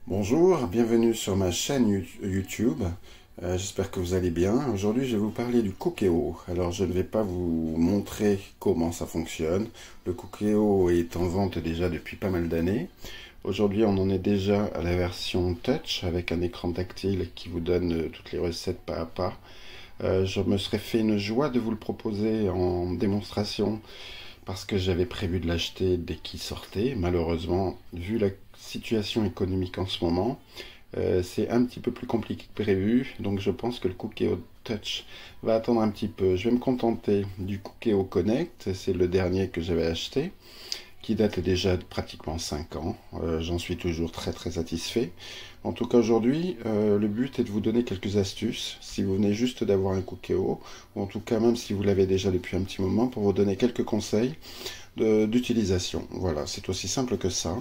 Bonjour, bienvenue sur ma chaîne YouTube. J'espère que vous allez bien. Aujourd'hui, je vais vous parler du Cookéo. Alors, je ne vais pas vous montrer comment ça fonctionne. Le Cookéo est en vente déjà depuis pas mal d'années. Aujourd'hui, on en est déjà à la version Touch avec un écran tactile qui vous donne toutes les recettes pas à pas. Je me serais fait une joie de vous le proposer en démonstration parce que j'avais prévu de l'acheter dès qu'il sortait. Malheureusement, vu la situation économique en ce moment, c'est un petit peu plus compliqué que prévu. Donc je pense que le Cookéo Touch va attendre un petit peu. Je vais me contenter du Cookéo Connect. C'est le dernier que j'avais acheté, qui date déjà de pratiquement 5 ans. J'en suis toujours très satisfait. En tout cas aujourd'hui, le but est de vous donner quelques astuces, si vous venez juste d'avoir un Cookéo, ou en tout cas même si vous l'avez déjà depuis un petit moment, pour vous donner quelques conseils d'utilisation. Voilà, c'est aussi simple que ça.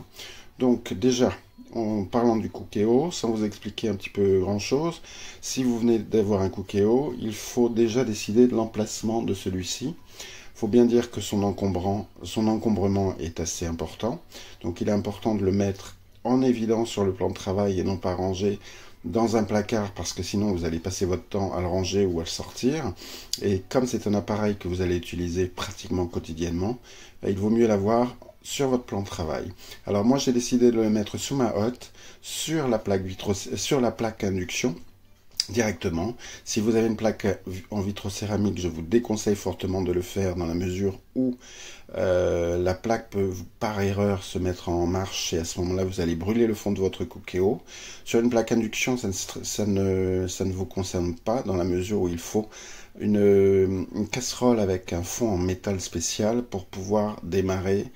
Donc déjà, en parlant du Cookéo, sans vous expliquer un petit peu grand chose, si vous venez d'avoir un Cookéo, il faut déjà décider de l'emplacement de celui-ci. Il faut bien dire que son encombrement est assez important. Donc il est important de le mettre en évidence sur le plan de travail et non pas ranger dans un placard, parce que sinon vous allez passer votre temps à le ranger ou à le sortir. Et comme c'est un appareil que vous allez utiliser pratiquement quotidiennement, il vaut mieux l'avoir sur votre plan de travail. Alors moi j'ai décidé de le mettre sous ma hotte, sur la plaque induction, directement. Si vous avez une plaque en vitrocéramique, je vous déconseille fortement de le faire, dans la mesure où la plaque peut par erreur se mettre en marche et à ce moment-là vous allez brûler le fond de votre Cookéo. Sur une plaque induction, ça ne vous concerne pas, dans la mesure où il faut une casserole avec un fond en métal spécial pour pouvoir démarrer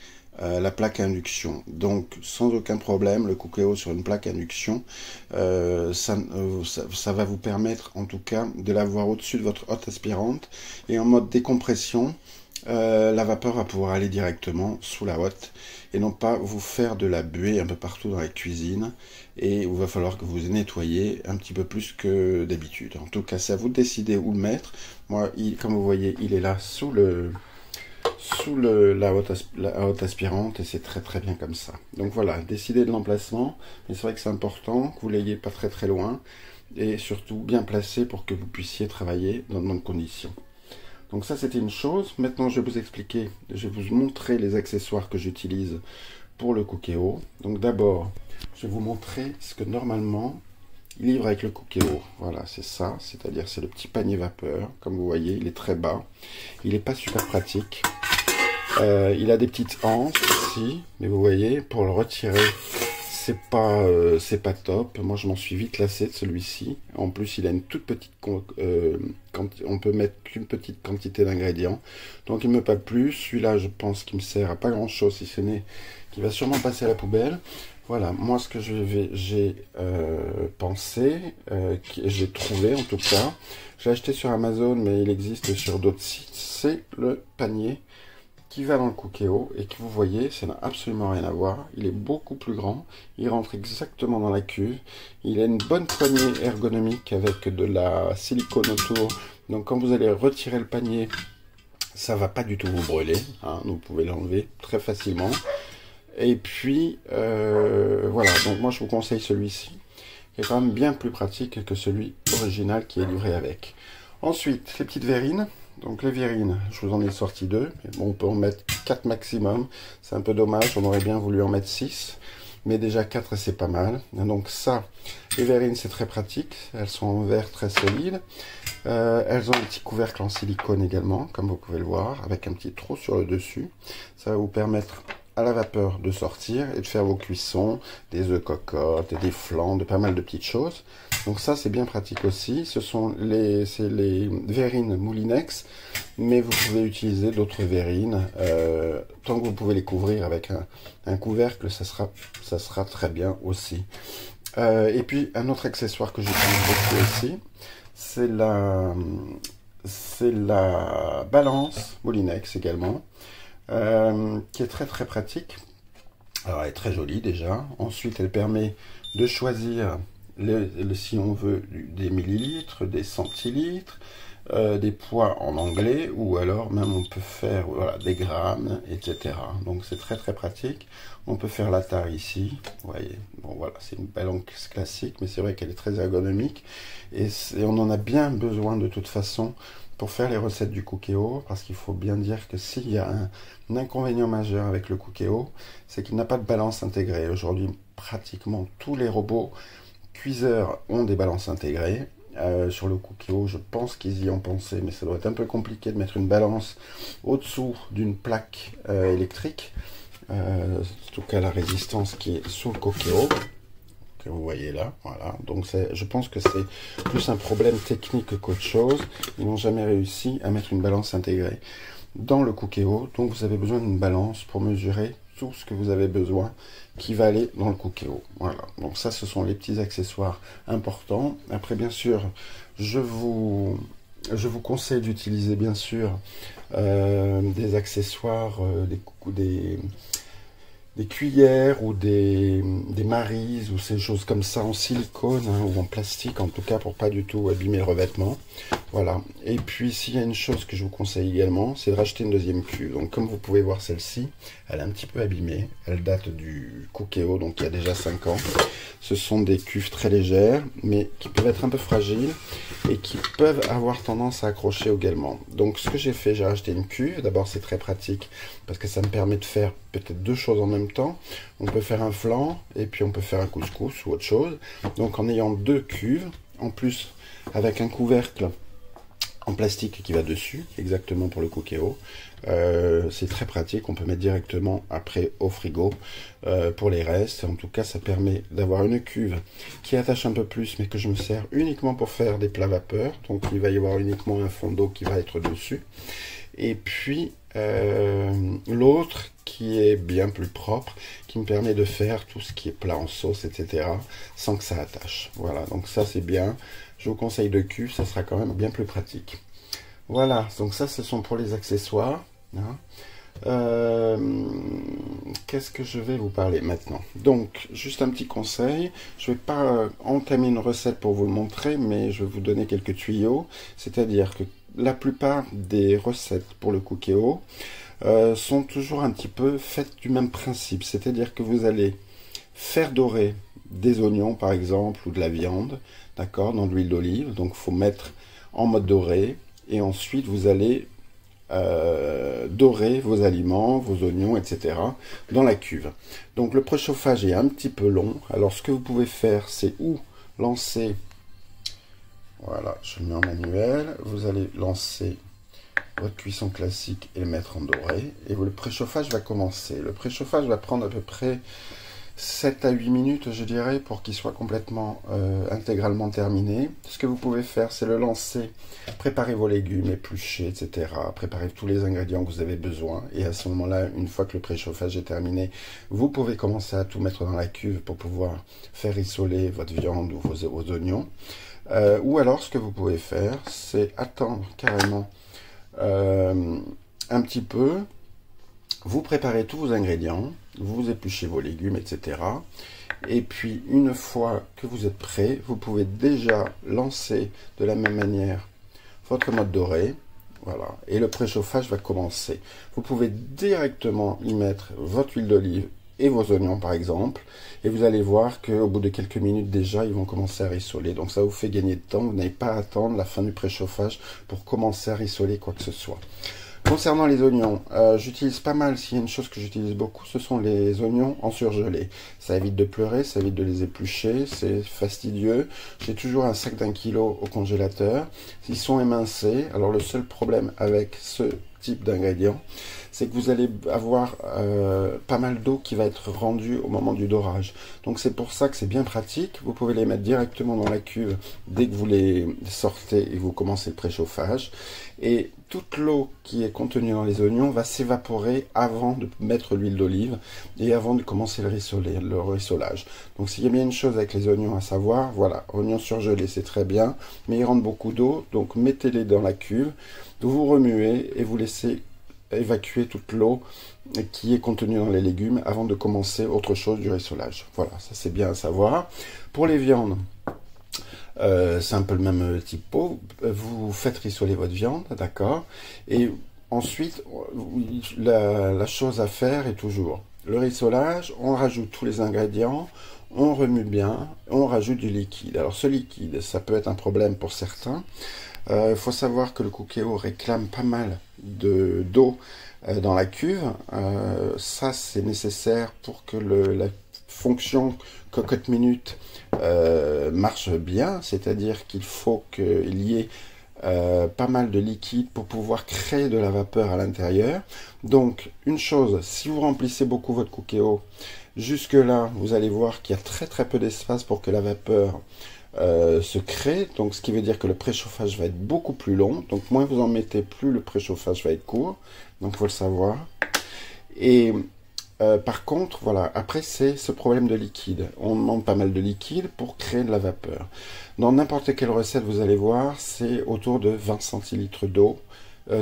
la plaque induction. Donc sans aucun problème, le Cookéo sur une plaque induction, ça va vous permettre en tout cas de l'avoir au-dessus de votre hotte aspirante, et en mode décompression, la vapeur va pouvoir aller directement sous la hotte et non pas vous faire de la buée un peu partout dans la cuisine, et il va falloir que vous nettoyez un petit peu plus que d'habitude. En tout cas, c'est à vous de décider où le mettre. Moi, comme vous voyez, il est là sous la haute aspirante, et c'est très bien comme ça. Donc voilà, décidez de l'emplacement, mais c'est vrai que c'est important que vous l'ayez pas très loin, et surtout bien placé pour que vous puissiez travailler dans de bonnes conditions. Donc ça, c'était une chose. Maintenant je vais vous expliquer, je vais vous montrer les accessoires que j'utilise pour le Cookéo. Donc d'abord, je vais vous montrer ce que normalement il livre avec le Cookéo. Voilà, c'est ça, c'est-à-dire c'est le petit panier vapeur. Comme vous voyez, il est très bas, il n'est pas super pratique. Il a des petites hanches ici, mais vous voyez, pour le retirer, c'est pas top. Moi, je m'en suis vite lassé de celui-ci. En plus, il a une toute petite on peut mettre qu'une petite quantité d'ingrédients, donc il me plaît plus. Celui-là, je pense qu'il me sert à pas grand-chose, si ce n'est qu'il va sûrement passer à la poubelle. Voilà, moi ce que j'ai pensé, j'ai trouvé en tout cas, j'ai acheté sur Amazon, mais il existe sur d'autres sites, c'est le panier qui va dans le Cookéo, et que vous voyez, ça n'a absolument rien à voir. Il est beaucoup plus grand, il rentre exactement dans la cuve, il a une bonne poignée ergonomique avec de la silicone autour, donc quand vous allez retirer le panier, ça va pas du tout vous brûler, hein, vous pouvez l'enlever très facilement. Et puis voilà, donc moi je vous conseille celui-ci, qui est quand même bien plus pratique que celui original qui est livré avec. Ensuite, les petites verrines. Donc les verrines, je vous en ai sorti 2, mais bon, on peut en mettre 4 maximum. C'est un peu dommage, on aurait bien voulu en mettre 6, mais déjà 4 c'est pas mal. Donc ça, les verrines c'est très pratique, elles sont en verre très solide. Elles ont un petit couvercle en silicone également, comme vous pouvez le voir, avec un petit trou sur le dessus. Ça va vous permettre à la vapeur de sortir et de faire vos cuissons, des œufs cocottes, des flancs, de pas mal de petites choses. Donc ça c'est bien pratique aussi. C'est les verrines Moulinex, mais vous pouvez utiliser d'autres verrines. Tant que vous pouvez les couvrir avec un couvercle, ça sera très bien aussi. Et puis un autre accessoire que j'utilise beaucoup aussi, c'est la balance Moulinex également. Qui est très pratique. Alors elle est très jolie déjà. Ensuite elle permet de choisir si on veut des millilitres, des centilitres, des poids en anglais, ou alors même on peut faire voilà, des grammes, etc. Donc c'est très très pratique. On peut faire la taille ici, vous voyez. Bon voilà, c'est une balance classique, mais c'est vrai qu'elle est très ergonomique. Et on en a bien besoin de toute façon pour faire les recettes du Cookéo, parce qu'il faut bien dire que s'il y a un inconvénient majeur avec le Cookéo, c'est qu'il n'a pas de balance intégrée. Aujourd'hui, pratiquement tous les robots cuiseurs ont des balances intégrées. Sur le Cookéo, je pense qu'ils y ont pensé, mais ça doit être un peu compliqué de mettre une balance au-dessous d'une plaque électrique. En tout cas, la résistance qui est sous le Cookéo, que vous voyez là, voilà. Donc je pense que c'est plus un problème technique qu'autre chose. Ils n'ont jamais réussi à mettre une balance intégrée dans le Cookéo. Donc vous avez besoin d'une balance pour mesurer tout ce que vous avez besoin qui va aller dans le Cookéo. Voilà, donc ça ce sont les petits accessoires importants. Après bien sûr, je vous conseille d'utiliser bien sûr des accessoires, des cuillères ou des marises ou ces choses comme ça en silicone hein, ou en plastique en tout cas pour pas du tout abîmer le revêtement. Voilà. Et puis s'il y a une chose que je vous conseille également, c'est de racheter une deuxième cuve. Donc comme vous pouvez voir celle-ci, elle est un petit peu abîmée. Elle date du Cookéo, donc il y a déjà 5 ans. Ce sont des cuves très légères, mais qui peuvent être un peu fragiles et qui peuvent avoir tendance à accrocher également. Donc ce que j'ai fait, j'ai racheté une cuve. D'abord c'est très pratique parce que ça me permet de faire peut-être deux choses en même temps. On peut faire un flan et puis on peut faire un couscous ou autre chose. Donc en ayant deux cuves, en plus avec un couvercle en plastique qui va dessus, exactement pour le Cookéo. C'est très pratique, on peut mettre directement après au frigo pour les restes. En tout cas, ça permet d'avoir une cuve qui attache un peu plus, mais que je me sers uniquement pour faire des plats vapeur. Donc il va y avoir uniquement un fond d'eau qui va être dessus. Et puis l'autre qui est bien plus propre, qui me permet de faire tout ce qui est plat en sauce, etc. sans que ça attache. Voilà, donc ça c'est bien. Je vous conseille de cuve, ça sera quand même bien plus pratique. Voilà, donc ça ce sont pour les accessoires. Hein. Qu'est-ce que je vais vous parler maintenant? Donc, juste un petit conseil. Je ne vais pas entamer une recette pour vous le montrer, mais je vais vous donner quelques tuyaux. C'est-à-dire que la plupart des recettes pour le Cookéo sont toujours un petit peu faites du même principe. C'est-à-dire que vous allez faire dorer des oignons, par exemple, ou de la viande, d'accord, dans de l'huile d'olive. Donc, il faut mettre en mode doré. Et ensuite, vous allez dorer vos aliments, vos oignons, etc. dans la cuve. Donc le préchauffage est un petit peu long. Alors ce que vous pouvez faire, c'est ou lancer, voilà, je le mets en manuel, vous allez lancer votre cuisson classique et le mettre en doré. Et le préchauffage va commencer. Le préchauffage va prendre à peu près 7 à 8 minutes, je dirais, pour qu'il soit complètement intégralement terminé. Ce que vous pouvez faire, c'est le lancer, préparer vos légumes, éplucher, etc. Préparer tous les ingrédients que vous avez besoin. Et à ce moment-là, une fois que le préchauffage est terminé, vous pouvez commencer à tout mettre dans la cuve pour pouvoir faire rissoler votre viande ou vos oignons. Ou alors, ce que vous pouvez faire, c'est attendre carrément un petit peu. Vous préparez tous vos ingrédients, vous épluchez vos légumes, etc. Et puis, une fois que vous êtes prêt, vous pouvez déjà lancer de la même manière votre mode doré. Voilà. Et le préchauffage va commencer. Vous pouvez directement y mettre votre huile d'olive et vos oignons, par exemple. Et vous allez voir qu'au bout de quelques minutes, déjà, ils vont commencer à rissoler. Donc, ça vous fait gagner de temps. Vous n'avez pas à attendre la fin du préchauffage pour commencer à rissoler quoi que ce soit. Concernant les oignons, j'utilise pas mal, s'il y a une chose que j'utilise beaucoup, ce sont les oignons en surgelé. Ça évite de pleurer, ça évite de les éplucher, c'est fastidieux. J'ai toujours un sac d'1 kg au congélateur. Ils sont émincés. Alors le seul problème avec ce type d'ingrédients, c'est que vous allez avoir pas mal d'eau qui va être rendue au moment du dorage. Donc c'est pour ça que c'est bien pratique. Vous pouvez les mettre directement dans la cuve dès que vous les sortez et vous commencez le préchauffage. Et toute l'eau qui est contenue dans les oignons va s'évaporer avant de mettre l'huile d'olive et avant de commencer le rissolage. Donc s'il y a bien une chose avec les oignons à savoir, voilà, oignons surgelés c'est très bien, mais ils rendent beaucoup d'eau, donc mettez-les dans la cuve, vous remuez et vous laissez évacuer toute l'eau qui est contenue dans les légumes avant de commencer autre chose du rissolage. Voilà, ça c'est bien à savoir. Pour les viandes, c'est un peu le même type pot. Vous faites rissoler votre viande, d'accord? Et ensuite, la chose à faire est toujours le rissolage, on rajoute tous les ingrédients, on remue bien, on rajoute du liquide. Alors ce liquide, ça peut être un problème pour certains. Il faut savoir que le Cookéo réclame pas mal d'eau dans la cuve. Ça, c'est nécessaire pour que la fonction cocotte minute marche bien, c'est-à-dire qu'il faut qu'il y ait pas mal de liquide pour pouvoir créer de la vapeur à l'intérieur. Donc, une chose, si vous remplissez beaucoup votre Cookéo, jusque là, vous allez voir qu'il y a très très peu d'espace pour que la vapeur se crée, donc ce qui veut dire que le préchauffage va être beaucoup plus long, donc moins vous en mettez, plus le préchauffage va être court, donc il faut le savoir. Et par contre, voilà, après c'est ce problème de liquide, on demande pas mal de liquide pour créer de la vapeur. Dans n'importe quelle recette, vous allez voir, c'est autour de 20 centilitres d'eau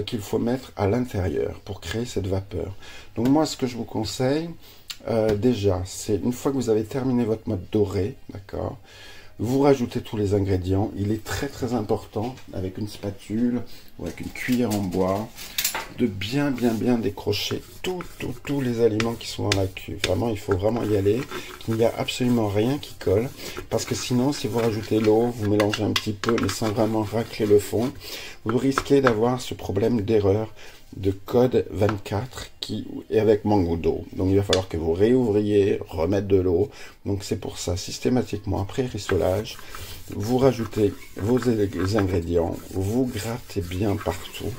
qu'il faut mettre à l'intérieur pour créer cette vapeur. Donc moi, ce que je vous conseille, déjà, c'est une fois que vous avez terminé votre mode doré, d'accord, vous rajoutez tous les ingrédients. Il est très très important, avec une spatule ou avec une cuillère en bois, de bien décrocher tous les aliments qui sont dans la cuve. Vraiment, il faut vraiment y aller, qu'il n'y a absolument rien qui colle, parce que sinon, si vous rajoutez l'eau, vous mélangez un petit peu, mais sans vraiment racler le fond, vous risquez d'avoir ce problème d'erreur de code 24 qui est avec manque d'eau. Donc il va falloir que vous réouvriez, remettre de l'eau. Donc c'est pour ça, systématiquement, après rissolage, vous rajoutez les ingrédients, vous grattez bien partout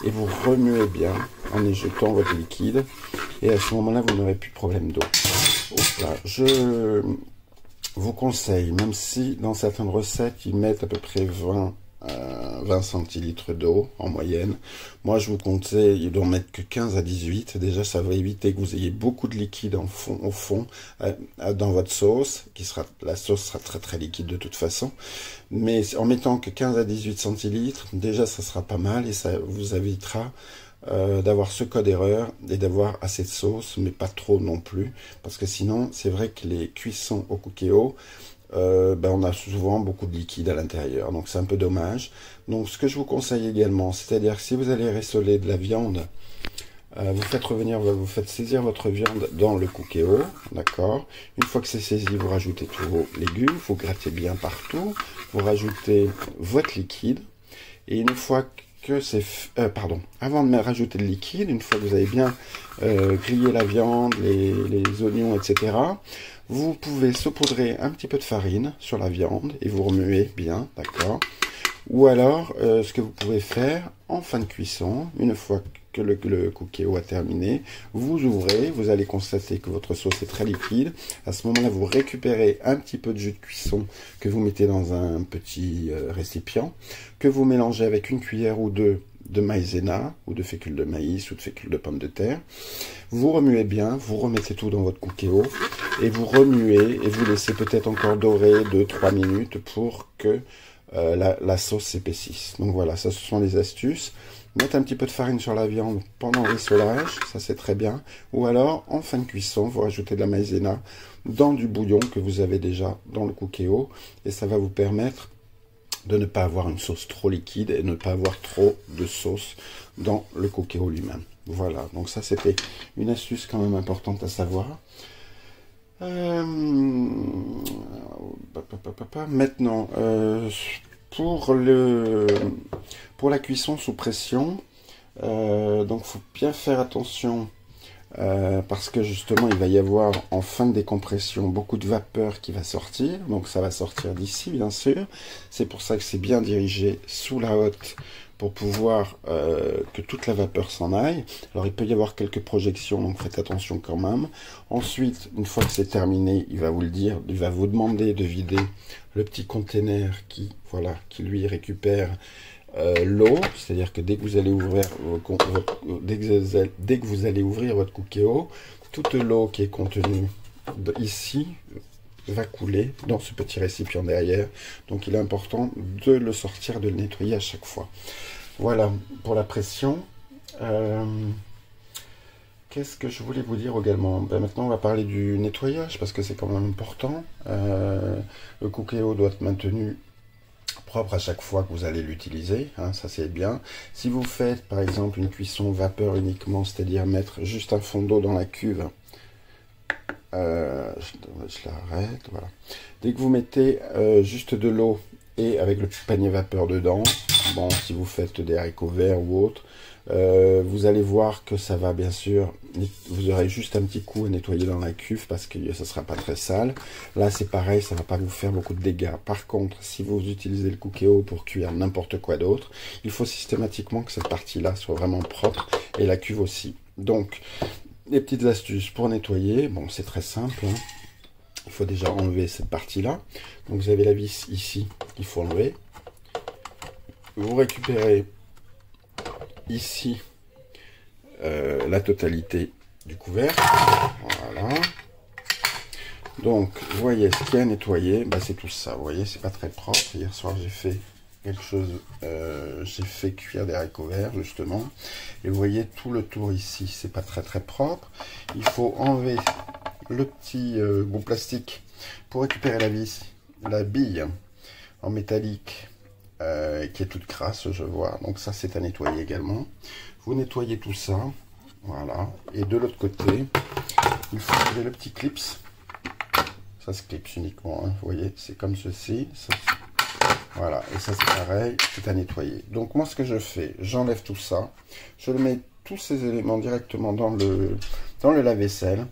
et vous remuez bien en éjectant votre liquide. Et à ce moment-là, vous n'aurez plus de problème d'eau. Je vous conseille, même si dans certaines recettes, ils mettent à peu près 20 centilitres d'eau en moyenne. Moi, je vous conseille d'en mettre que 15 à 18. Déjà, ça va éviter que vous ayez beaucoup de liquide au fond dans votre sauce, la sauce sera très très liquide de toute façon. Mais en mettant que 15 à 18 centilitres, déjà, ça sera pas mal et ça vous évitera d'avoir ce code erreur et d'avoir assez de sauce, mais pas trop non plus, parce que sinon, c'est vrai que les cuissons au Cookéo, on a souvent beaucoup de liquide à l'intérieur, donc c'est un peu dommage. Donc ce que je vous conseille également, c'est-à-dire que si vous allez rissoler de la viande, vous faites saisir votre viande dans le Cookéo, d'accord. Une fois que c'est saisi, vous rajoutez tous vos légumes, vous grattez bien partout, vous rajoutez votre liquide, et une fois que c'est... avant de rajouter le liquide, une fois que vous avez bien grillé la viande, les oignons, etc., vous pouvez saupoudrer un petit peu de farine sur la viande et vous remuez bien, d'accord. Ou alors, ce que vous pouvez faire en fin de cuisson, une fois que le Cookéo a terminé, vous ouvrez, vous allez constater que votre sauce est très liquide. À ce moment-là, vous récupérez un petit peu de jus de cuisson que vous mettez dans un petit récipient, que vous mélangez avec une cuillère ou deux de maïzena, ou de fécule de maïs, ou de fécule de pommes de terre. Vous remuez bien, vous remettez tout dans votre Cookéo, et vous remuez, et vous laissez peut-être encore dorer 2-3 minutes pour que la sauce s'épaississe. Donc voilà, ça ce sont les astuces. Mettre un petit peu de farine sur la viande pendant le rissolage, ça c'est très bien. Ou alors, en fin de cuisson, vous rajoutez de la maïzena dans du bouillon que vous avez déjà dans le Cookéo, et ça va vous permettre de ne pas avoir une sauce trop liquide et ne pas avoir trop de sauce dans le Cookéo lui-même. Voilà, donc ça c'était une astuce quand même importante à savoir. Maintenant, pour la cuisson sous pression, donc faut bien faire attention parce que justement il va y avoir en fin de décompression beaucoup de vapeur qui va sortir, donc ça va sortir d'ici bien sûr. C'est pour ça que c'est bien dirigé sous la hotte pour pouvoir que toute la vapeur s'en aille. Alors il peut y avoir quelques projections, donc faites attention quand même. Ensuite, une fois que c'est terminé, il va vous le dire, il va vous demander de vider le petit container qui lui récupère l'eau, c'est-à-dire que dès que vous allez ouvrir votre Cookéo, toute l'eau qui est contenue ici va couler dans ce petit récipient derrière. Donc il est important de le sortir, de le nettoyer à chaque fois. Voilà pour la pression. Qu'est-ce que je voulais vous dire également? Maintenant on va parler du nettoyage parce que c'est quand même important. Le Cookéo doit être maintenu propre à chaque fois que vous allez l'utiliser, hein, ça c'est bien. Si vous faites par exemple une cuisson vapeur uniquement, c'est-à-dire mettre juste un fond d'eau dans la cuve, je l'arrête, voilà. Dès que vous mettez juste de l'eau et avec le panier vapeur dedans, bon, si vous faites des haricots verts ou autres, vous allez voir que ça va bien sûr, vous aurez juste un petit coup à nettoyer dans la cuve parce que ça sera pas très sale. Là c'est pareil, ça va pas vous faire beaucoup de dégâts. Par contre, si vous utilisez le Cookéo pour cuire n'importe quoi d'autre, il faut systématiquement que cette partie-là soit vraiment propre et la cuve aussi. Donc, les petites astuces pour nettoyer, bon c'est très simple, hein. Il faut déjà enlever cette partie-là. Donc vous avez la vis ici qu'il faut enlever. Vous récupérez ici la totalité du couvercle. Voilà. Donc vous voyez ce qu'il y a à nettoyer, bah, c'est tout ça. Vous voyez, c'est pas très propre. Hier soir j'ai fait quelque chose, j'ai fait cuire des haricots verts justement. Et vous voyez tout le tour ici, c'est pas très propre. Il faut enlever le petit bout plastique pour récupérer la vis, la bille en métallique qui est toute crasse, je vois. Donc ça c'est à nettoyer également. Vous nettoyez tout ça, voilà. Et de l'autre côté, il faut enlever le petit clips. Ça se clipse uniquement, hein. Vous voyez, c'est comme ceci. Ça, voilà, et ça c'est pareil, c'est à nettoyer. Donc moi ce que je fais, j'enlève tout ça, je mets tous ces éléments directement dans le lave-vaisselle.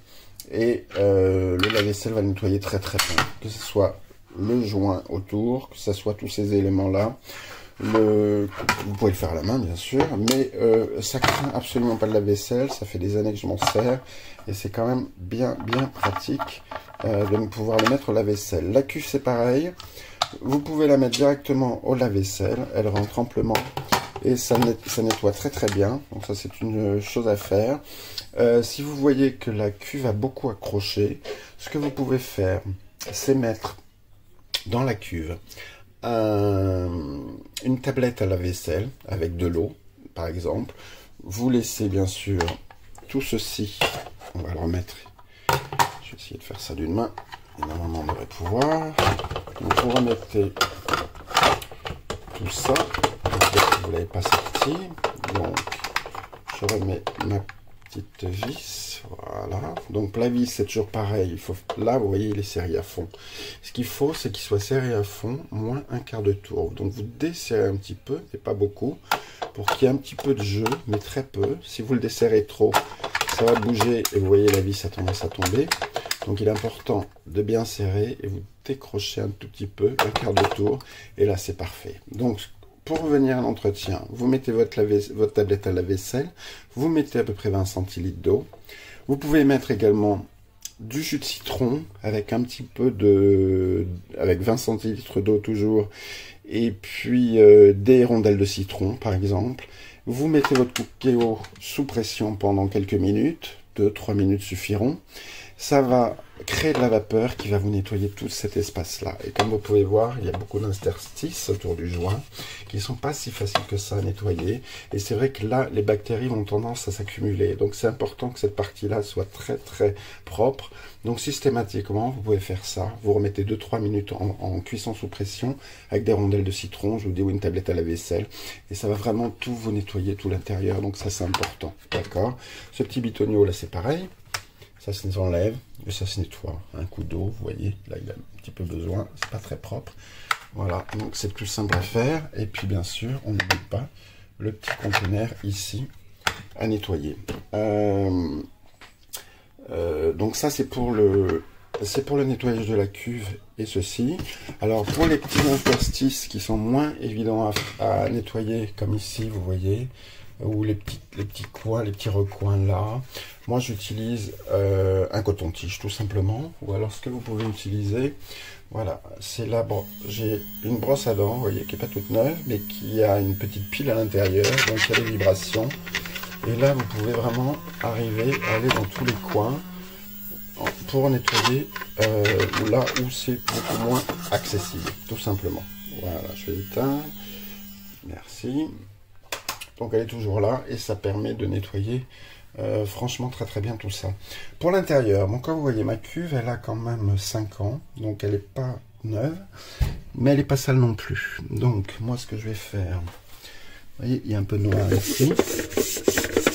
Et le lave-vaisselle va nettoyer très bien. Que ce soit le joint autour, que ce soit tous ces éléments-là. Vous pouvez le faire à la main, bien sûr, mais ça craint absolument pas le lave-vaisselle. Ça fait des années que je m'en sers. Et c'est quand même bien pratique de pouvoir le mettre au lave-vaisselle. La cuve, c'est pareil. Vous pouvez la mettre directement au lave-vaisselle. Elle rentre amplement. Et ça nettoie très bien. Donc ça, c'est une chose à faire. Si vous voyez que la cuve a beaucoup accroché, ce que vous pouvez faire, c'est mettre dans la cuve une tablette à lave-vaisselle avec de l'eau, par exemple. Vous laissez bien sûr tout ceci, on va le remettre, je vais essayer de faire ça d'une main, et normalement on devrait pouvoir. Donc vous remettez tout ça, vous ne l'avez pas sorti, donc je remets ma petite vis, voilà. Donc la vis c'est toujours pareil, il faut, là vous voyez il est serré à fond. Ce qu'il faut c'est qu'il soit serré à fond, moins un quart de tour. Donc vous desserrez un petit peu, et pas beaucoup, pour qu'il y ait un petit peu de jeu, mais très peu. Si vous le desserrez trop, ça va bouger et vous voyez la vis a tendance à tomber. Donc il est important de bien serrer et vous décrochez un tout petit peu, un quart de tour, et là c'est parfait. Donc pour revenir à l'entretien, vous mettez votre tablette à lave-vaisselle, vous mettez à peu près 20 centilitres d'eau. Vous pouvez mettre également du jus de citron avec un petit peu avec 20 centilitres d'eau toujours, et puis des rondelles de citron par exemple. Vous mettez votre Cookéo sous pression pendant quelques minutes, 2-3 minutes suffiront. Ça va créer de la vapeur qui va vous nettoyer tout cet espace-là. Et comme vous pouvez voir, il y a beaucoup d'interstices autour du joint qui ne sont pas si faciles que ça à nettoyer. Et c'est vrai que là, les bactéries ont tendance à s'accumuler. Donc c'est important que cette partie-là soit très propre. Donc systématiquement, vous pouvez faire ça. Vous remettez 2-3 minutes en cuisson sous pression avec des rondelles de citron, je vous dis, ou une tablette à la vaisselle. Et ça va vraiment tout vous nettoyer, tout l'intérieur. Donc ça, c'est important. D'accord? Ce petit bitonio là, c'est pareil. Ça se enlève et ça se nettoie. Un coup d'eau, vous voyez, là il a un petit peu besoin, c'est pas très propre. Voilà, donc c'est plus simple à faire. Et puis bien sûr, on n'oublie pas le petit conteneur ici à nettoyer. Donc ça c'est pour le nettoyage de la cuve et ceci. Alors pour les petits interstices qui sont moins évidents à nettoyer, comme ici, vous voyez, ou les petits coins, les petits recoins là. Moi j'utilise un coton-tige tout simplement, ou alors ce que vous pouvez utiliser, voilà, c'est là, bon, j'ai une brosse à dents, vous voyez, qui n'est pas toute neuve, mais qui a une petite pile à l'intérieur, donc il y a des vibrations. Et là vous pouvez vraiment arriver à aller dans tous les coins pour nettoyer là où c'est beaucoup moins accessible, tout simplement. Voilà, je vais éteindre, merci. Donc elle est toujours là et ça permet de nettoyer franchement très bien tout ça. Pour l'intérieur, bon, comme vous voyez, ma cuve elle a quand même 5 ans, donc elle n'est pas neuve. mais elle n'est pas sale non plus. Donc, moi, ce que je vais faire, vous voyez, il y a un peu de noir ici.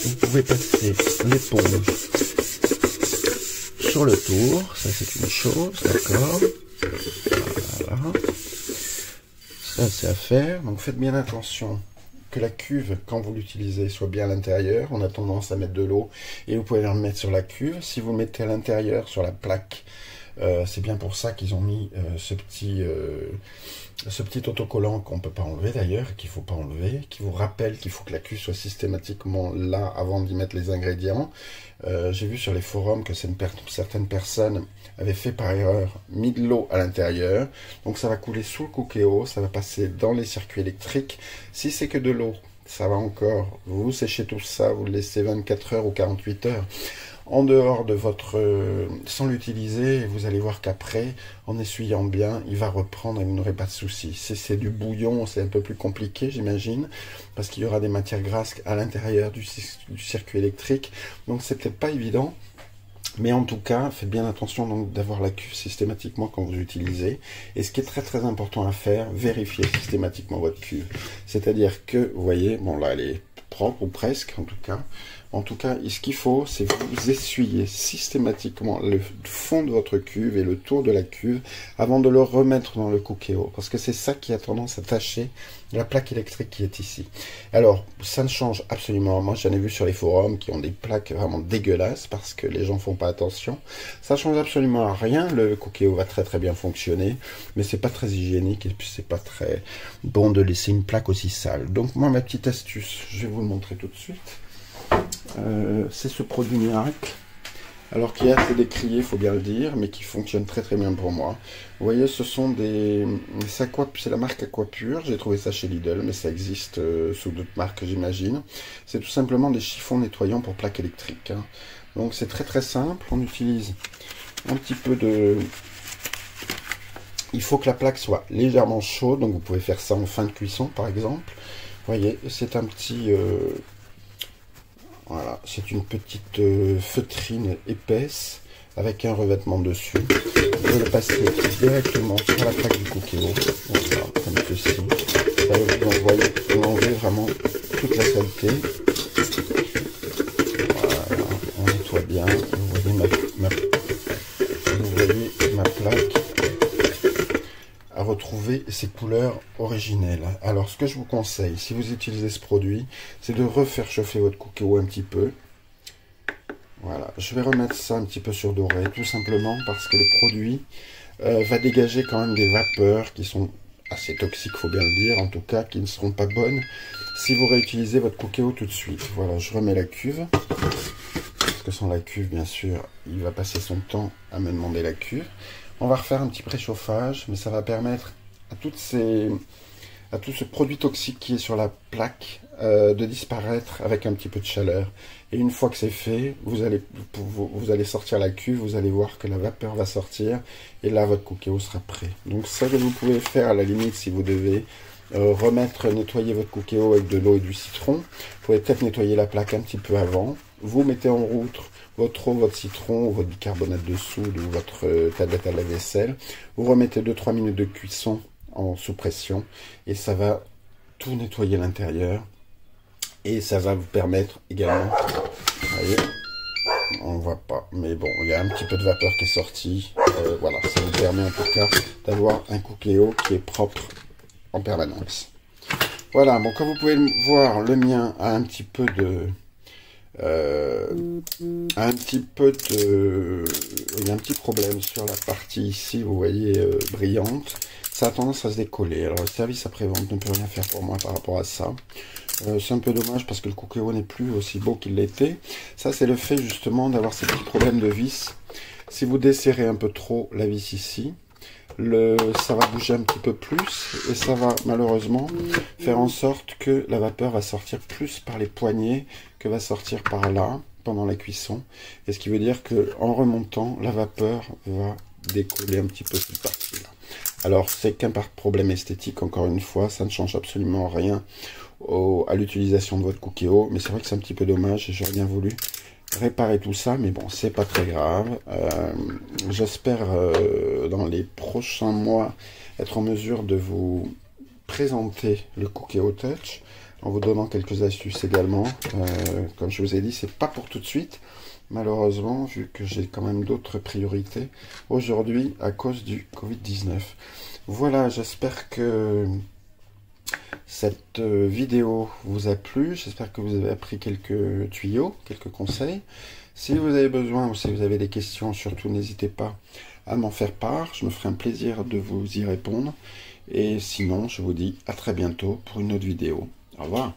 Vous pouvez passer l'éponge sur le tour, ça c'est une chose, d'accord. Voilà. Ça c'est à faire, donc faites bien attention que la cuve, quand vous l'utilisez, soit bien à l'intérieur. On a tendance à mettre de l'eau et vous pouvez la remettre sur la cuve. Si vous mettez à l'intérieur, sur la plaque, c'est bien pour ça qu'ils ont mis ce petit autocollant qu'on ne peut pas enlever d'ailleurs, qu'il ne faut pas enlever, qui vous rappelle qu'il faut que la cuve soit systématiquement là avant d'y mettre les ingrédients. J'ai vu sur les forums que certaines personnes avaient fait par erreur, mis de l'eau à l'intérieur, donc ça va couler sous le Cookéo, ça va passer dans les circuits électriques. Si c'est que de l'eau, ça va encore, vous séchez tout ça, vous le laissez 24 heures ou 48 heures en dehors de votre... sans l'utiliser, et vous allez voir qu'après, en essuyant bien, il va reprendre et vous n'aurez pas de soucis. Si c'est du bouillon, c'est un peu plus compliqué, j'imagine, parce qu'il y aura des matières grasses à l'intérieur du circuit électrique, donc c'est peut-être pas évident. Mais en tout cas, faites bien attention donc d'avoir la cuve systématiquement quand vous utilisez. Et ce qui est très très important à faire, vérifiez systématiquement votre cuve. C'est-à-dire que, vous voyez, bon là elle est propre ou presque en tout cas. En tout cas, ce qu'il faut, c'est que vous essuyez systématiquement le fond de votre cuve et le tour de la cuve avant de le remettre dans le Cookéo. Parce que c'est ça qui a tendance à tacher la plaque électrique qui est ici. Alors, ça ne change absolument. Moi, j'en ai vu sur les forums qui ont des plaques vraiment dégueulasses parce que les gens font pas attention. Ça change absolument rien. Le Cookéo va très très bien fonctionner, mais c'est pas très hygiénique et puis c'est pas très bon de laisser une plaque aussi sale. Donc moi, ma petite astuce, je vais vous le montrer tout de suite. C'est ce produit miracle, alors qui est assez décrié, il faut bien le dire, mais qui fonctionne très très bien pour moi. Vous voyez, ce sont des... c'est la marque Aquapure, j'ai trouvé ça chez Lidl, mais ça existe sous d'autres marques, j'imagine. C'est tout simplement des chiffons nettoyants pour plaques électriques. Hein. Donc c'est très très simple, on utilise un petit peu de... Il faut que la plaque soit légèrement chaude, donc vous pouvez faire ça en fin de cuisson par exemple. Vous voyez, c'est un petit... Voilà, c'est une petite feutrine épaisse avec un revêtement dessus. Vous le passez directement sur la plaque du Cookéo, voilà, comme ceci. Ça va vous enlever vraiment toute la saleté. Voilà, on nettoie bien. Vous voyez ma plaque à retrouver ses couleurs originelles. Alors ce que je vous conseille, si vous utilisez ce produit, c'est de refaire chauffer votre Cookéo un petit peu. Voilà, je vais remettre ça un petit peu sur doré, tout simplement parce que le produit va dégager quand même des vapeurs qui sont assez toxiques, faut bien le dire, en tout cas, qui ne seront pas bonnes si vous réutilisez votre Cookéo tout de suite. Voilà, je remets la cuve, parce que sans la cuve, bien sûr, il va passer son temps à me demander la cuve. On va refaire un petit préchauffage, mais ça va permettre à tout ce produit toxique qui est sur la plaque de disparaître avec un petit peu de chaleur. Et une fois que c'est fait, vous allez sortir la cuve, vous allez voir que la vapeur va sortir, et là votre Cookéo sera prêt. Donc ça que vous pouvez faire à la limite si vous devez nettoyer votre Cookéo avec de l'eau et du citron. Vous pouvez peut-être nettoyer la plaque un petit peu avant. Vous mettez en route votre eau, votre citron, ou votre bicarbonate de soude, ou votre tablette à la vaisselle. Vous remettez 2-3 minutes de cuisson sous pression, et ça va tout nettoyer l'intérieur. Et ça va vous permettre également, vous voyez, on voit pas, mais bon, il y a un petit peu de vapeur qui est sortie. Voilà, ça vous permet en tout cas d'avoir un Cookéo qui est propre en permanence. Voilà, bon, comme vous pouvez le voir, le mien a un petit peu de... il y a un petit problème sur la partie ici, vous voyez, brillante. Ça a tendance à se décoller. Alors le service après-vente ne peut rien faire pour moi par rapport à ça. C'est un peu dommage parce que le Cookéo n'est plus aussi beau qu'il l'était. Ça, c'est le fait justement d'avoir ces petits problèmes de vis. Si vous desserrez un peu trop la vis ici, ça va bouger un petit peu plus et ça va malheureusement faire en sorte que la vapeur va sortir plus par les poignées que va sortir par là pendant la cuisson. Et ce qui veut dire que en remontant, la vapeur va décoller un petit peu cette partie-là. Alors, c'est qu'un problème esthétique, encore une fois, ça ne change absolument rien à l'utilisation de votre Cookéo, mais c'est vrai que c'est un petit peu dommage et j'aurais bien voulu réparer tout ça, mais bon, c'est pas très grave. J'espère dans les prochains mois être en mesure de vous présenter le Cookéo Touch en vous donnant quelques astuces également. Comme je vous ai dit, c'est pas pour tout de suite, malheureusement, vu que j'ai quand même d'autres priorités aujourd'hui à cause du Covid-19. Voilà, j'espère que cette vidéo vous a plu, j'espère que vous avez appris quelques tuyaux, quelques conseils. Si vous avez besoin ou si vous avez des questions, surtout n'hésitez pas à m'en faire part, je me ferai un plaisir de vous y répondre. Et sinon, je vous dis à très bientôt pour une autre vidéo. Au revoir.